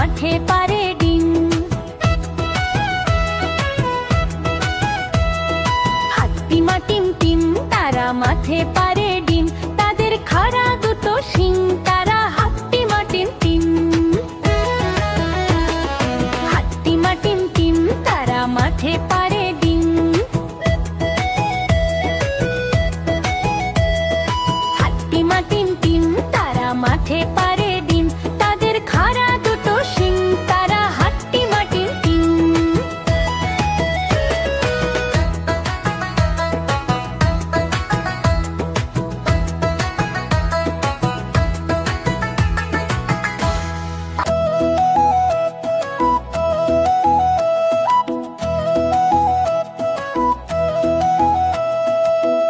মাঠে পারে ডিম। হাট্টিমা টিম টিম তারা মাঠে পারে ডিম, তাদের খাড়া দুটো শিং, তারা হাট্টিমা টিম টিম। হাট্টিমা টিম টিম তারা মাঠে পারে ডিম। হাট্টিমা টিম টিম তারা মাঠে পারে ডিম, তাদের খাড়া দুটো শিং, তারা হাট্টিমা টিম টিম।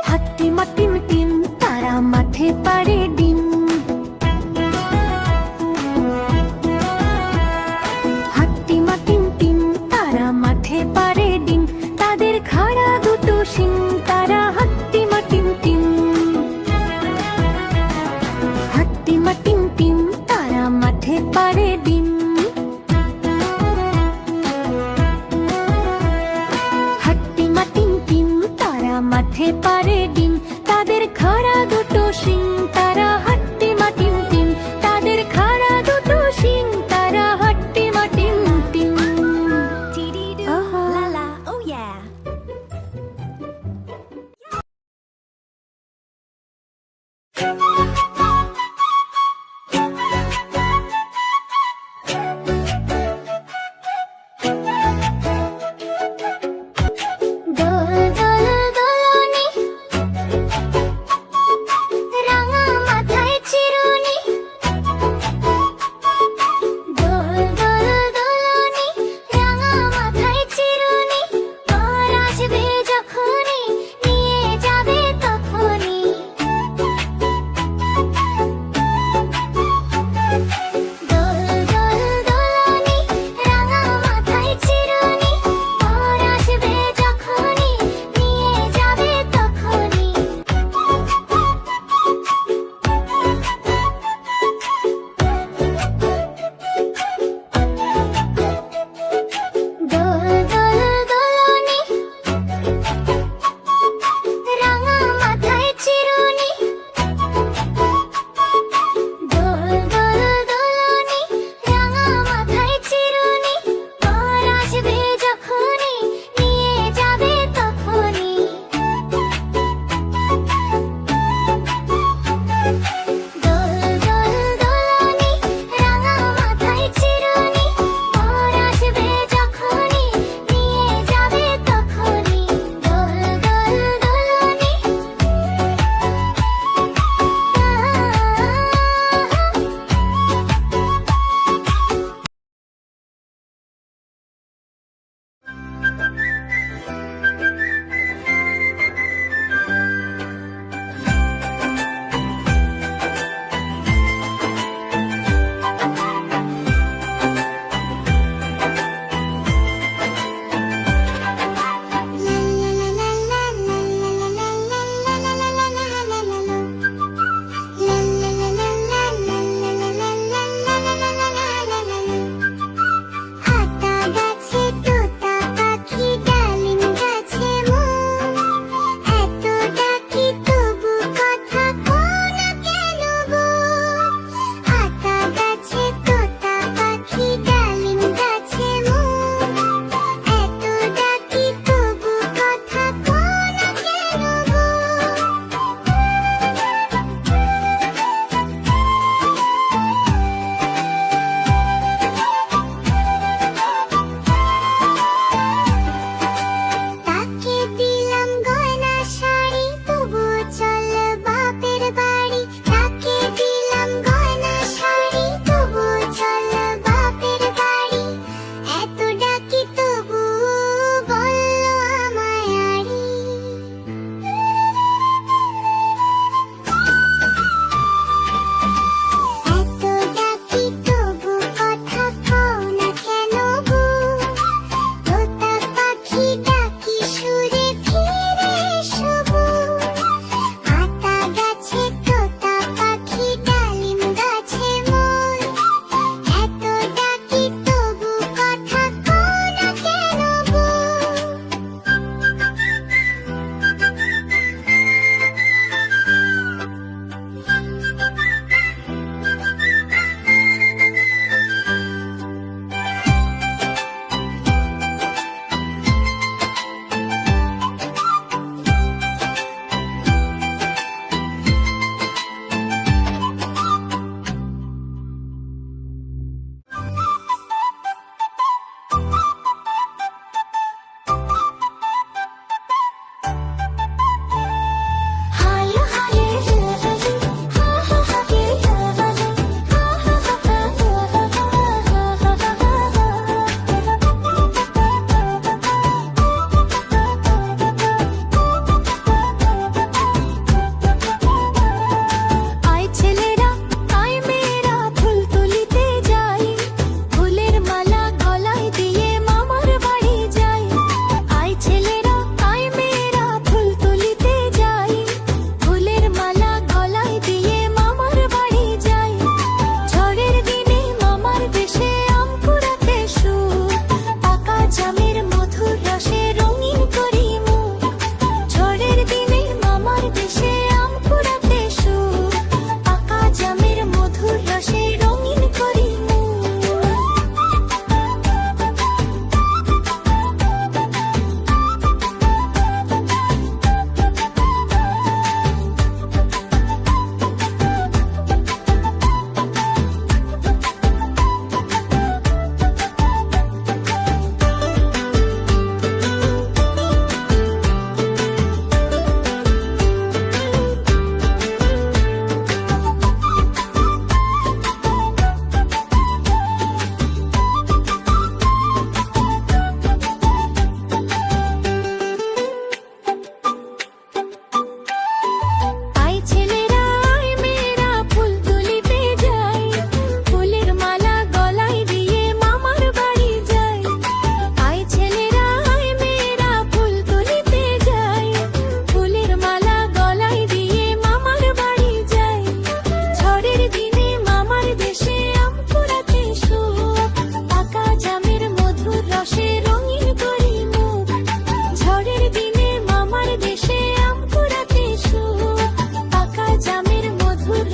হাট্টিমা টিম টিম তারা মাঠে পারে ডিম। হাট্টিমা টিম টিম তারা মাঠে পারে ডিম, তাদের খাড়া দুটো শিং, তারা হাট্টিমা টিম টিম। হাট্টিমা টিম টিম তারা মাঠে পারে ডিম। হাট্টিমা টিম টিম তারা মাঠে পারে ডিম, তাদের খাড়া দুটো শিং, তারা হাট্টিমা টিম টিম। তাদের খাড়া দুটো শিং, তারা হাট্টিমা টিম টিম। Dee-dee-doo, la la, oh yeah.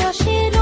রসের